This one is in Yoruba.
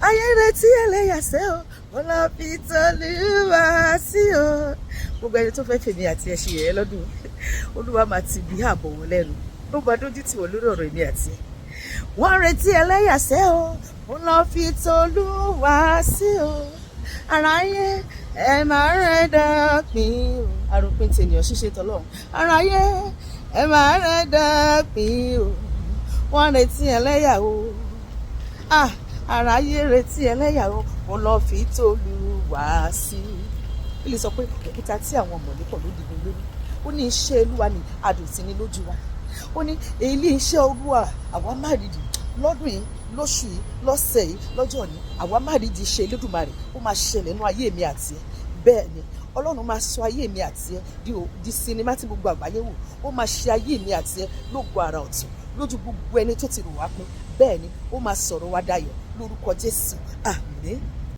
ayé retí ẹlẹ́yàsẹ́ o wọ́n lọ fi t'Olúwa sí o. Gbogbo ẹni tó fẹ́ fèmí àti ẹ̀ ṣe yẹ̀yẹ́ lọ́dún Olúwa máa ti bí ààbò wọn lẹ́nu ló bá dójú tì wọ́n lórí ọ̀rọ̀ èmi àti ẹ̀. Wọ́n retí ẹlẹ́yàsẹ́ o wọ́n lọ fi t'Olúwa sí o. Aráyé ẹ máa rẹ̀ dọ́pin o. Àròpin tènìyàn ṣíṣe tọ́lọ́run. Aráyé ẹ máa rẹ̀ dọ́pin o. Wọ́n retí ẹlẹ́yà o. Aráyé retí ẹlẹ́yà o wọ́n lọ fi t'Olúwa sí. Ilé sọ pé òkúta tí àwọn mọ̀lẹ́kọ̀ ló dìbò lórí. Ó ní iṣẹ́ Olúwa ni adùn sí ni lójú wa. Ó ní ilé iṣẹ́ Olúwa àwa má rídì lọ́dún yìí lóṣù yìí lọ́sẹ̀ yìí lọ́jọ́ ní àwa má rídì iṣẹ́ Elédùmarè ó máa ṣẹlẹ̀ nínú ayé mi àti ẹ̀. Bẹ́ẹ̀ ni Ọlọ́run máa sọ ayé mi àti ẹ̀ di sinimá tí gbogbo àgbáyé wò. Ó máa ṣe ayé mi àti ẹ̀ lógo àrà ọ̀tún lójú gbogbo ẹni tó ti rò wá pé bẹ́ẹ̀ ni ó máa sọ̀rọ̀ wa dayọ̀ lórúkọ Jésù. Àmín.